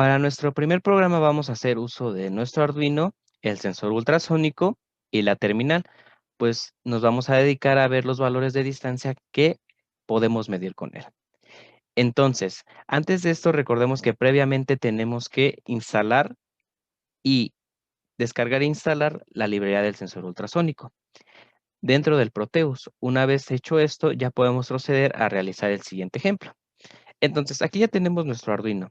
Para nuestro primer programa vamos a hacer uso de nuestro Arduino, el sensor ultrasónico y la terminal, pues nos vamos a dedicar a ver los valores de distancia que podemos medir con él. Entonces, antes de esto, recordemos que previamente tenemos que instalar y descargar e instalar la librería del sensor ultrasónico dentro del Proteus. Una vez hecho esto, ya podemos proceder a realizar el siguiente ejemplo. Entonces, aquí ya tenemos nuestro Arduino.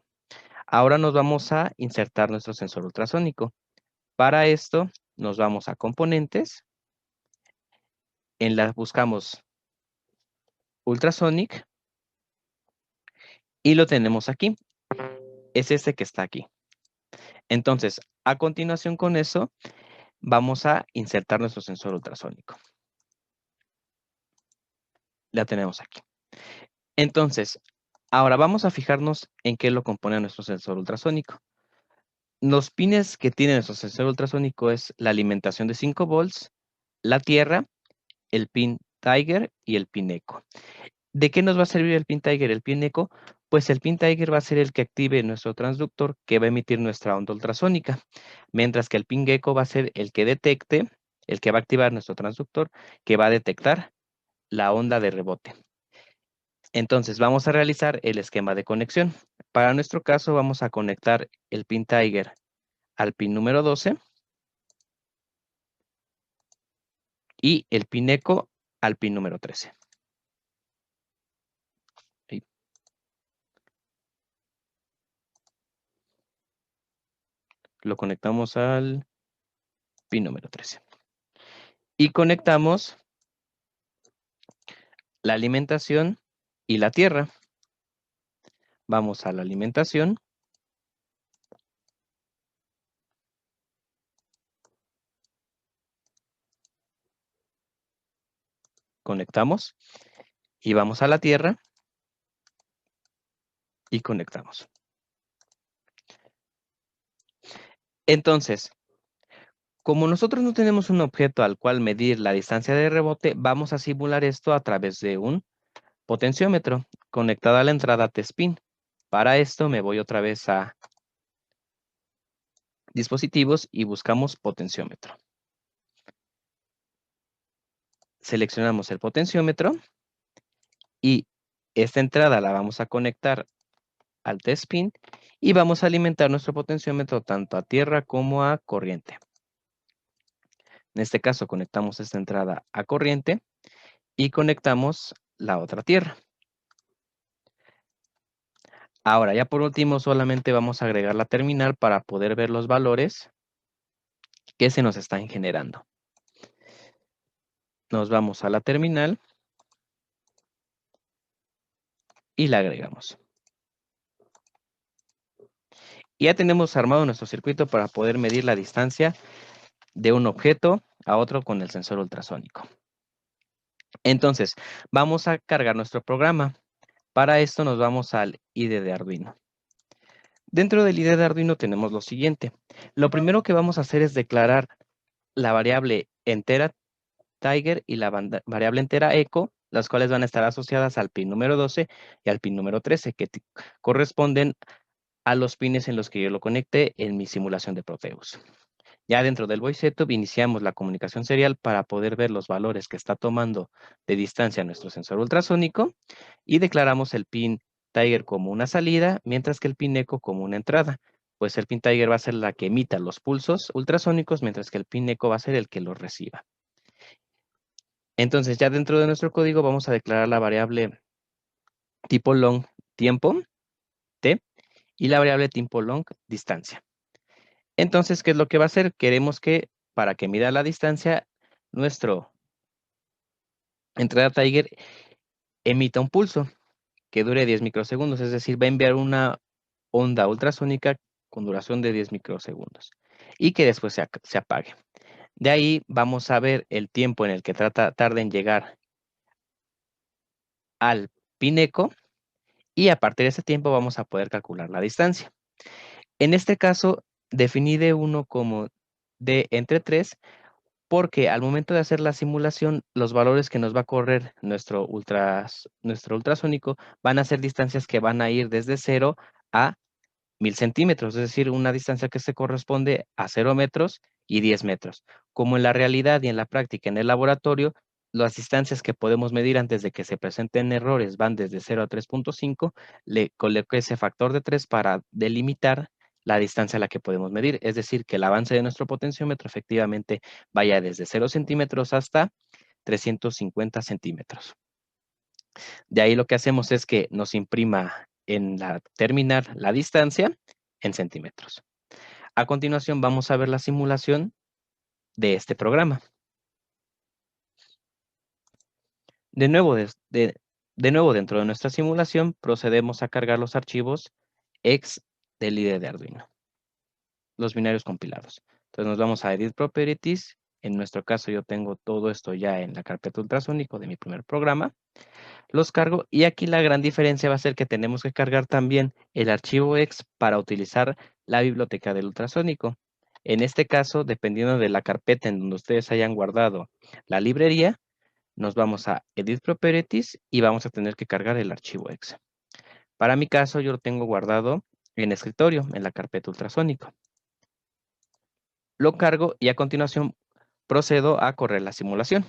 Ahora nos vamos a insertar nuestro sensor ultrasónico. Para esto, nos vamos a componentes, buscamos Ultrasonic y lo tenemos aquí. Es este que está aquí. Entonces, a continuación con eso, vamos a insertar nuestro sensor ultrasónico. La tenemos aquí. Entonces, ahora vamos a fijarnos en qué lo compone nuestro sensor ultrasónico. Los pines que tiene nuestro sensor ultrasónico es la alimentación de 5 volts, la tierra, el pin Tiger y el pin Eco. ¿De qué nos va a servir el pin Tiger y el pin Eco? Pues el pin Tiger va a ser el que active nuestro transductor que va a emitir nuestra onda ultrasónica, mientras que el pin Gecko va a ser el que detecte, el que va a activar nuestro transductor, que va a detectar la onda de rebote. Entonces vamos a realizar el esquema de conexión. Para nuestro caso vamos a conectar el pin Tiger al pin número 12 y el pin Eco al pin número 13. Ahí. Lo conectamos al pin número 13. Y conectamos la alimentación y la tierra. Vamos a la alimentación. Conectamos. Y vamos a la tierra. Y conectamos. Entonces, como nosotros no tenemos un objeto al cual medir la distancia de rebote, vamos a simular esto a través de un potenciómetro conectado a la entrada T-Spin. Para esto me voy otra vez a dispositivos y buscamos potenciómetro. Seleccionamos el potenciómetro y esta entrada la vamos a conectar al T-Spin y vamos a alimentar nuestro potenciómetro tanto a tierra como a corriente. En este caso conectamos esta entrada a corriente y conectamos la otra tierra. Ahora, ya por último, solamente vamos a agregar la terminal para poder ver los valores que se nos están generando. Nos vamos a la terminal y la agregamos. Y ya tenemos armado nuestro circuito para poder medir la distancia de un objeto a otro con el sensor ultrasónico. Entonces, vamos a cargar nuestro programa. Para esto nos vamos al IDE de Arduino. Dentro del IDE de Arduino tenemos lo siguiente. Lo primero que vamos a hacer es declarar la variable entera Tiger y la variable entera Eco, las cuales van a estar asociadas al pin número 12 y al pin número 13, que corresponden a los pines en los que yo lo conecté en mi simulación de Proteus. Ya dentro del voice setup iniciamos la comunicación serial para poder ver los valores que está tomando de distancia nuestro sensor ultrasónico y declaramos el pin Tiger como una salida, mientras que el pin Eco como una entrada. Pues el pin Tiger va a ser la que emita los pulsos ultrasónicos, mientras que el pin Eco va a ser el que los reciba. Entonces, ya dentro de nuestro código vamos a declarar la variable tipo long tiempo, t, y la variable tipo long distancia. Entonces, ¿qué es lo que va a hacer? Queremos que, para que mida la distancia, nuestro entrada Tiger emita un pulso que dure 10 microsegundos, es decir, va a enviar una onda ultrasónica con duración de 10 microsegundos y que después se apague. De ahí vamos a ver el tiempo en el que tarda en llegar al pin Eco y a partir de ese tiempo vamos a poder calcular la distancia. En este caso, definí D1 como D entre 3 porque al momento de hacer la simulación, los valores que nos va a correr nuestro ultrasónico van a ser distancias que van a ir desde 0 a 1000 centímetros, es decir, una distancia que se corresponde a 0 metros y 10 metros. Como en la realidad y en la práctica en el laboratorio, las distancias que podemos medir antes de que se presenten errores van desde 0 a 3.5, le coloqué ese factor de 3 para delimitar la distancia a la que podemos medir, es decir, que el avance de nuestro potenciómetro efectivamente vaya desde 0 centímetros hasta 350 centímetros. De ahí lo que hacemos es que nos imprima en la terminal la distancia en centímetros. A continuación vamos a ver la simulación de este programa. De nuevo, dentro de nuestra simulación procedemos a cargar los archivos X del IDE de Arduino, los binarios compilados. Entonces nos vamos a Edit Properties. En nuestro caso yo tengo todo esto ya en la carpeta ultrasónico de mi primer programa. Los cargo y aquí la gran diferencia va a ser que tenemos que cargar también el archivo X para utilizar la biblioteca del ultrasónico. En este caso, dependiendo de la carpeta en donde ustedes hayan guardado la librería, nos vamos a Edit Properties y vamos a tener que cargar el archivo X. Para mi caso, yo lo tengo guardado en escritorio, en la carpeta ultrasónico. Lo cargo y a continuación procedo a correr la simulación.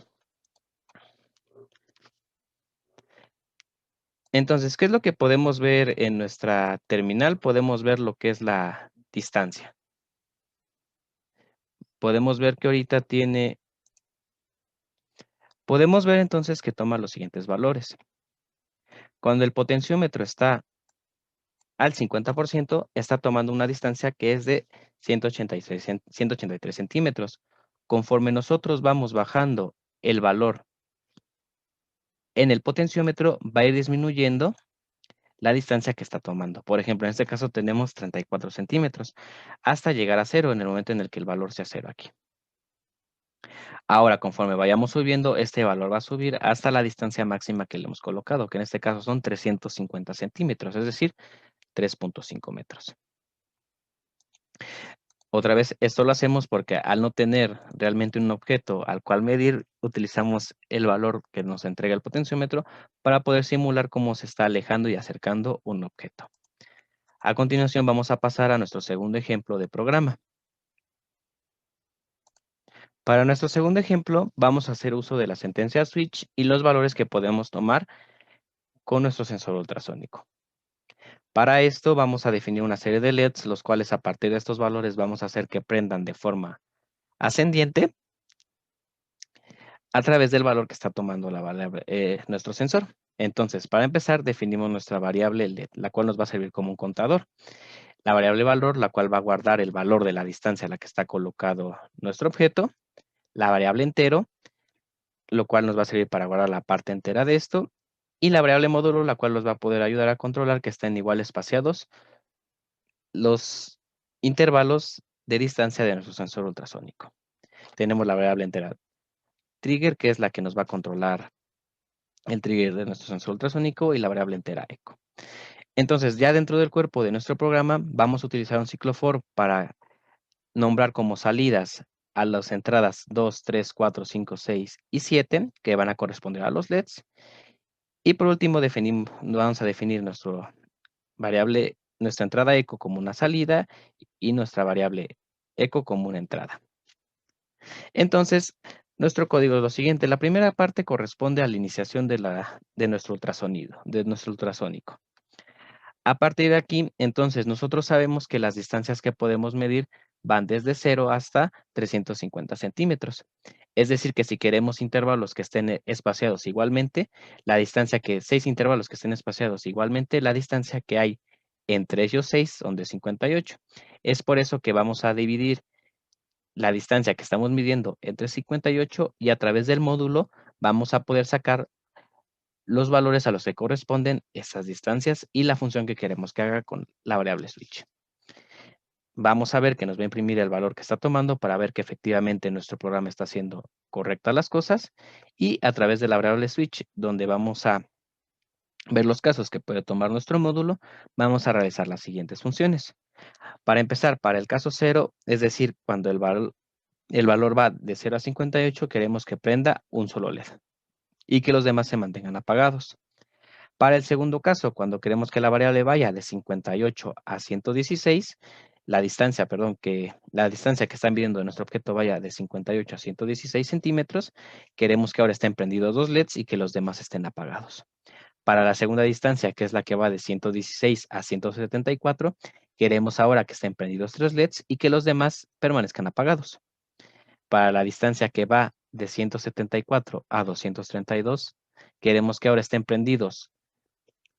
Entonces, ¿qué es lo que podemos ver en nuestra terminal? Podemos ver lo que es la distancia. Podemos ver que ahorita podemos ver entonces que toma los siguientes valores. Cuando el potenciómetro está al 50%, está tomando una distancia que es de 183 centímetros. Conforme nosotros vamos bajando el valor en el potenciómetro, va a ir disminuyendo la distancia que está tomando. Por ejemplo, en este caso tenemos 34 centímetros hasta llegar a 0 en el momento en el que el valor sea 0 aquí. Ahora, conforme vayamos subiendo, este valor va a subir hasta la distancia máxima que le hemos colocado, que en este caso son 350 centímetros, es decir, 3.5 metros. Otra vez, esto lo hacemos porque al no tener realmente un objeto al cual medir, utilizamos el valor que nos entrega el potenciómetro para poder simular cómo se está alejando y acercando un objeto. A continuación, vamos a pasar a nuestro segundo ejemplo de programa. Para nuestro segundo ejemplo, vamos a hacer uso de la sentencia switch y los valores que podemos tomar con nuestro sensor ultrasónico. Para esto vamos a definir una serie de LEDs, los cuales a partir de estos valores vamos a hacer que prendan de forma ascendiente a través del valor que está tomando nuestro sensor. Entonces, para empezar, definimos nuestra variable LED, la cual nos va a servir como un contador. La variable valor, la cual va a guardar el valor de la distancia a la que está colocado nuestro objeto. La variable entero, lo cual nos va a servir para guardar la parte entera de esto. Y la variable módulo, la cual nos va a poder ayudar a controlar que estén igual espaciados los intervalos de distancia de nuestro sensor ultrasónico. Tenemos la variable entera trigger, que es la que nos va a controlar el trigger de nuestro sensor ultrasónico, y la variable entera eco. Entonces, ya dentro del cuerpo de nuestro programa, vamos a utilizar un ciclo for para nombrar como salidas a las entradas 2, 3, 4, 5, 6 y 7, que van a corresponder a los LEDs. Y por último, vamos a definir nuestra entrada eco como una salida y nuestra variable eco como una entrada. Entonces, nuestro código es lo siguiente. La primera parte corresponde a la iniciación de nuestro ultrasonido, de nuestro ultrasónico. A partir de aquí, entonces, nosotros sabemos que las distancias que podemos medir van desde 0 hasta 350 centímetros. Es decir, que si queremos intervalos que estén espaciados igualmente, 6 intervalos que estén espaciados igualmente, la distancia que hay entre ellos 6 son de 58. Es por eso que vamos a dividir la distancia que estamos midiendo entre 58 y a través del módulo vamos a poder sacar los valores a los que corresponden esas distancias y la función que queremos que haga con la variable switch. Vamos a ver que nos va a imprimir el valor que está tomando para ver que efectivamente nuestro programa está haciendo correctas las cosas, y a través de la variable switch, donde vamos a ver los casos que puede tomar nuestro módulo, vamos a realizar las siguientes funciones. Para empezar, para el caso 0, es decir, cuando el valor va de 0 a 58, queremos que prenda un solo LED y que los demás se mantengan apagados. Para el segundo caso, cuando queremos que la variable vaya de 58 a 116, la distancia que está midiendo nuestro objeto vaya de 58 a 116 centímetros, queremos que ahora estén prendidos 2 LEDs y que los demás estén apagados. Para la segunda distancia, que es la que va de 116 a 174, queremos ahora que estén prendidos 3 LEDs y que los demás permanezcan apagados. Para la distancia que va de 174 a 232, queremos que ahora estén prendidos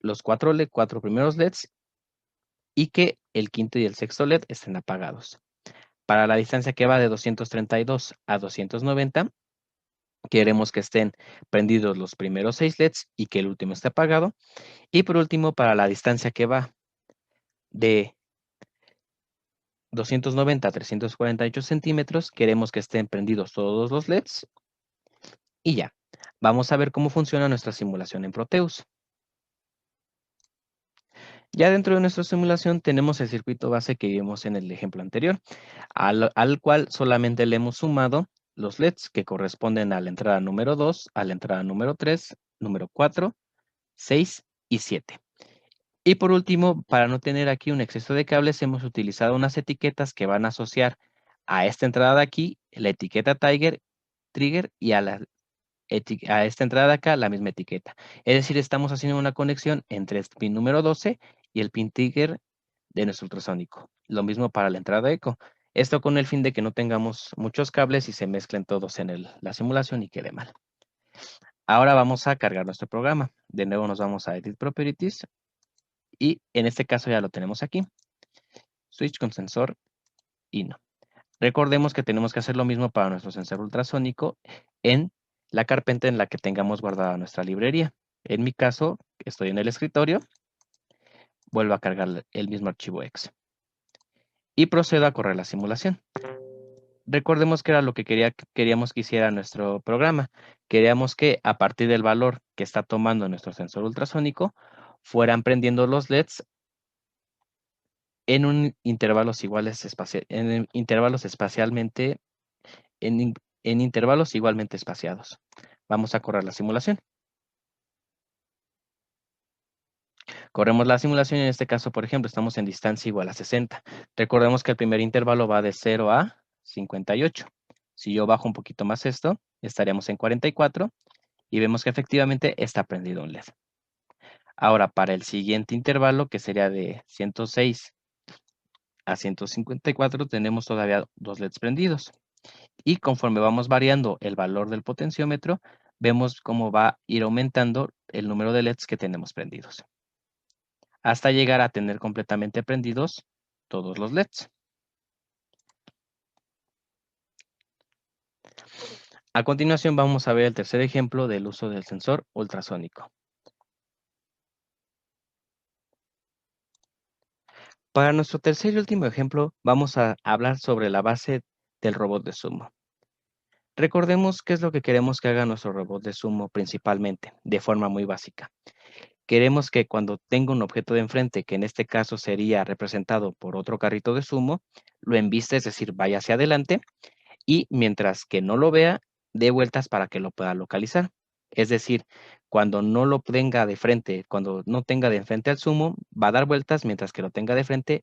los 4 primeros LEDs y que el quinto y el sexto LED estén apagados. Para la distancia que va de 232 a 290, queremos que estén prendidos los primeros 6 LEDs y que el último esté apagado. Y por último, para la distancia que va de 290 a 348 centímetros, queremos que estén prendidos todos los LEDs. Y ya, vamos a ver cómo funciona nuestra simulación en Proteus. Ya dentro de nuestra simulación tenemos el circuito base que vimos en el ejemplo anterior, al cual solamente le hemos sumado los LEDs que corresponden a la entrada número 2, a la entrada número 3, número 4, 6 y 7. Y por último, para no tener aquí un exceso de cables, hemos utilizado unas etiquetas que van a asociar a esta entrada de aquí, la etiqueta Trigger, y a esta entrada de acá, la misma etiqueta. Es decir, estamos haciendo una conexión entre el pin número 12 y el pin Trigger de nuestro ultrasónico. Lo mismo para la entrada eco. Esto con el fin de que no tengamos muchos cables y se mezclen todos en la simulación y quede mal. Ahora vamos a cargar nuestro programa. De nuevo nos vamos a Edit Properties y en este caso ya lo tenemos aquí. Switch con sensor y no. Recordemos que tenemos que hacer lo mismo para nuestro sensor ultrasónico en la carpeta en la que tengamos guardada nuestra librería. En mi caso, estoy en el escritorio, vuelvo a cargar el mismo archivo exe y procedo a correr la simulación. Recordemos que era lo que queríamos que hiciera nuestro programa. Queríamos que a partir del valor que está tomando nuestro sensor ultrasónico, fueran prendiendo los LEDs en intervalos igualmente espaciados. Vamos a correr la simulación. Corremos la simulación y en este caso, por ejemplo, estamos en distancia igual a 60. Recordemos que el primer intervalo va de 0 a 58. Si yo bajo un poquito más esto, estaríamos en 44 y vemos que efectivamente está prendido un LED. Ahora, para el siguiente intervalo, que sería de 106 a 154, tenemos todavía 2 LEDs prendidos. Y conforme vamos variando el valor del potenciómetro, vemos cómo va a ir aumentando el número de LEDs que tenemos prendidos, hasta llegar a tener completamente prendidos todos los LEDs. A continuación vamos a ver el tercer ejemplo del uso del sensor ultrasónico. Para nuestro tercer y último ejemplo, vamos a hablar sobre la base del robot de sumo. Recordemos qué es lo que queremos que haga nuestro robot de sumo principalmente, de forma muy básica. Queremos que cuando tenga un objeto de enfrente, que en este caso sería representado por otro carrito de sumo, lo embiste, es decir, vaya hacia adelante, y mientras que no lo vea, dé vueltas para que lo pueda localizar. Es decir, cuando no lo tenga de frente, cuando no tenga de frente al sumo, va a dar vueltas, mientras que lo tenga de frente,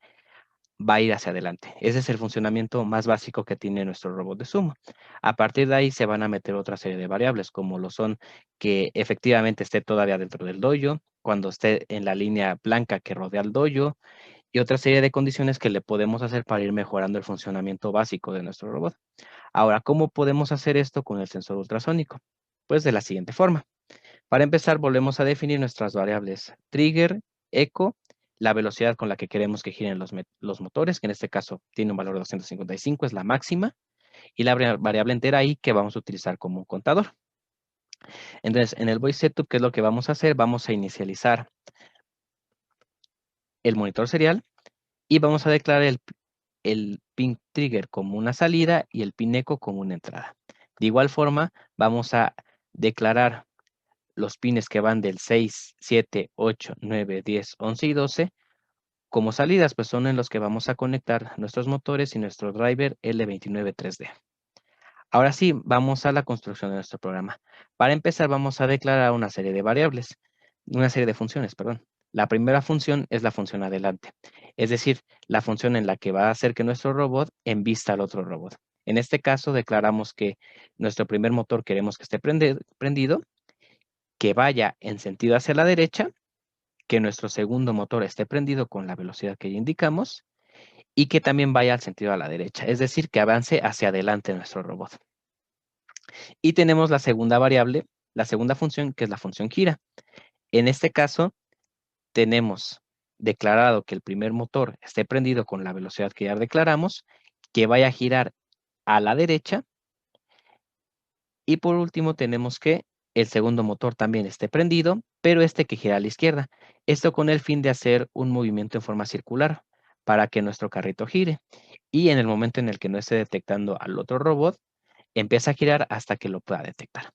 va a ir hacia adelante. Ese es el funcionamiento más básico que tiene nuestro robot de sumo. A partir de ahí se van a meter otra serie de variables, como lo son que efectivamente esté todavía dentro del dojo, cuando esté en la línea blanca que rodea el dojo, y otra serie de condiciones que le podemos hacer para ir mejorando el funcionamiento básico de nuestro robot. Ahora, ¿cómo podemos hacer esto con el sensor ultrasónico? Pues de la siguiente forma. Para empezar, volvemos a definir nuestras variables trigger, eco, la velocidad con la que queremos que giren los motores, que en este caso tiene un valor de 255, es la máxima, y la variable entera i que vamos a utilizar como un contador. Entonces, en el voice setup, ¿qué es lo que vamos a hacer? Vamos a inicializar el monitor serial y vamos a declarar el pin trigger como una salida y el pin eco como una entrada. De igual forma, vamos a declarar los pines que van del 6, 7, 8, 9, 10, 11 y 12 como salidas, pues son en los que vamos a conectar nuestros motores y nuestro driver L29 3D. Ahora sí, vamos a la construcción de nuestro programa. Para empezar, vamos a declarar una serie de variables. una serie de funciones, perdón. La primera función es la función adelante, es decir, la función en la que va a hacer que nuestro robot embista al otro robot. En este caso, declaramos que nuestro primer motor queremos que esté prendido, que vaya en sentido hacia la derecha, que nuestro segundo motor esté prendido con la velocidad que ya indicamos y que también vaya al sentido a la derecha, es decir, que avance hacia adelante nuestro robot. Y tenemos la segunda variable, la segunda función, que es la función gira. En este caso, tenemos declarado que el primer motor esté prendido con la velocidad que ya declaramos, que vaya a girar a la derecha. Y por último, tenemos que el segundo motor también esté prendido, pero este que gira a la izquierda. Esto con el fin de hacer un movimiento en forma circular para que nuestro carrito gire. Y en el momento en el que no esté detectando al otro robot, empieza a girar hasta que lo pueda detectar.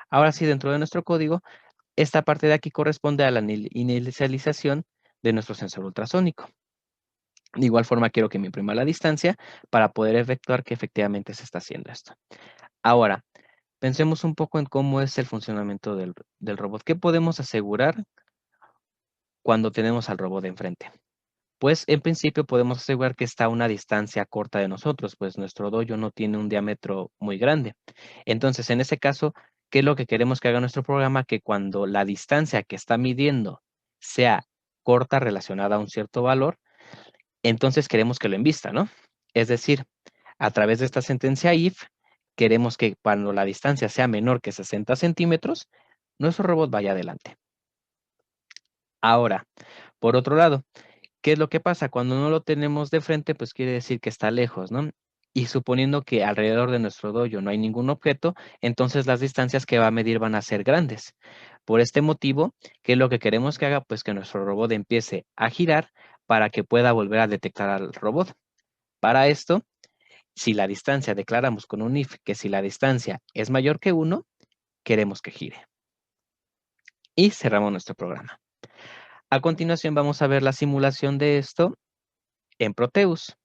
Ahora sí, dentro de nuestro código, esta parte de aquí corresponde a la inicialización de nuestro sensor ultrasónico. De igual forma, quiero que me imprima la distancia para poder efectuar que efectivamente se está haciendo esto. Ahora, pensemos un poco en cómo es el funcionamiento del robot. ¿Qué podemos asegurar cuando tenemos al robot de enfrente? Pues en principio podemos asegurar que está a una distancia corta de nosotros, pues nuestro dojo no tiene un diámetro muy grande. Entonces, en ese caso, ¿qué es lo que queremos que haga nuestro programa? Que cuando la distancia que está midiendo sea corta relacionada a un cierto valor, entonces queremos que lo embista, ¿no? Es decir, a través de esta sentencia if, queremos que cuando la distancia sea menor que 60 centímetros, nuestro robot vaya adelante. Ahora, por otro lado, ¿qué es lo que pasa? Cuando no lo tenemos de frente, pues quiere decir que está lejos, ¿no? Y suponiendo que alrededor de nuestro dojo no hay ningún objeto, entonces las distancias que va a medir van a ser grandes. Por este motivo, ¿qué es lo que queremos que haga? Pues que nuestro robot empiece a girar para que pueda volver a detectar al robot. Para esto, si la distancia declaramos con un if que si la distancia es mayor que 1, queremos que gire. Y cerramos nuestro programa. A continuación vamos a ver la simulación de esto en Proteus.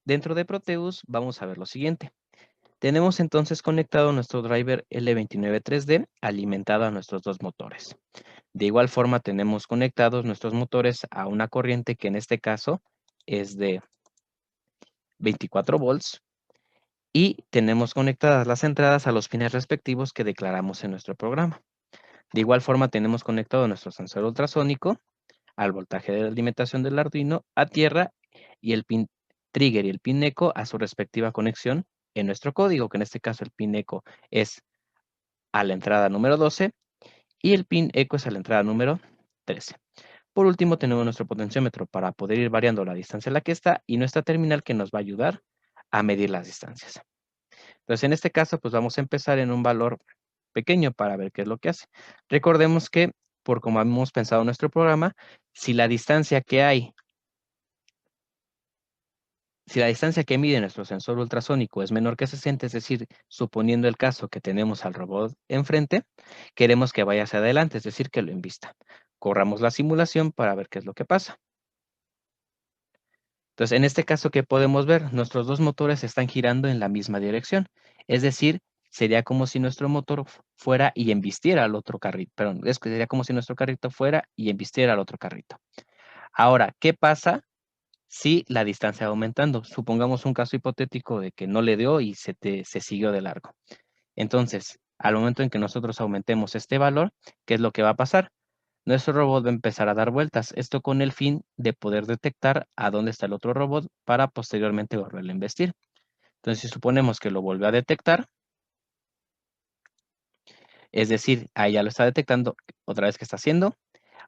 Dentro de Proteus vamos a ver lo siguiente. Tenemos entonces conectado nuestro driver L293D alimentado a nuestros dos motores. De igual forma tenemos conectados nuestros motores a una corriente que en este caso es de 24 volts y tenemos conectadas las entradas a los pines respectivos que declaramos en nuestro programa. De igual forma tenemos conectado nuestro sensor ultrasónico al voltaje de alimentación del Arduino a tierra y el pin trigger y el pin eco a su respectiva conexión en nuestro código, que en este caso el pin eco es a la entrada número 12 y el pin eco es a la entrada número 13. Por último, tenemos nuestro potenciómetro para poder ir variando la distancia en la que está y nuestra terminal que nos va a ayudar a medir las distancias. Entonces, en este caso, pues vamos a empezar en un valor pequeño para ver qué es lo que hace. Recordemos que, por como hemos pensado nuestro programa, si la distancia que hay, si la distancia que mide nuestro sensor ultrasónico es menor que 60, es decir, suponiendo el caso que tenemos al robot enfrente, queremos que vaya hacia adelante, es decir, que lo invista. Corramos la simulación para ver qué es lo que pasa. Entonces, en este caso, ¿qué podemos ver? Nuestros dos motores están girando en la misma dirección. Es decir, sería como si nuestro motor fuera y embistiera al otro carrito. Perdón, es que sería como si nuestro carrito fuera y embistiera al otro carrito. Ahora, ¿qué pasa si la distancia va aumentando? Supongamos un caso hipotético de que no le dio y se siguió de largo. Entonces, al momento en que nosotros aumentemos este valor, ¿qué es lo que va a pasar? Nuestro robot va a empezar a dar vueltas, esto con el fin de poder detectar a dónde está el otro robot para posteriormente volverlo a investir. Entonces, si suponemos que lo vuelve a detectar, es decir, ahí ya lo está detectando, otra vez que está haciendo,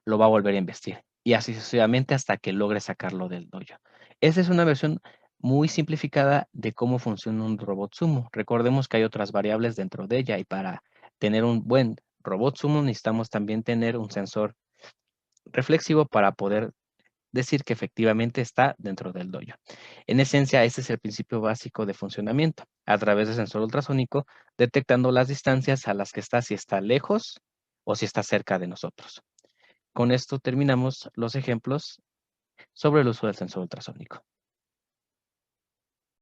lo va a volver a investir. Y así sucesivamente hasta que logre sacarlo del dojo. Esta es una versión muy simplificada de cómo funciona un robot sumo. Recordemos que hay otras variables dentro de ella y para tener un buen robot sumo necesitamos también tener un sensor reflexivo para poder decir que efectivamente está dentro del dojo. En esencia, este es el principio básico de funcionamiento, a través del sensor ultrasónico, detectando las distancias a las que está, si está lejos o si está cerca de nosotros. Con esto terminamos los ejemplos sobre el uso del sensor ultrasónico.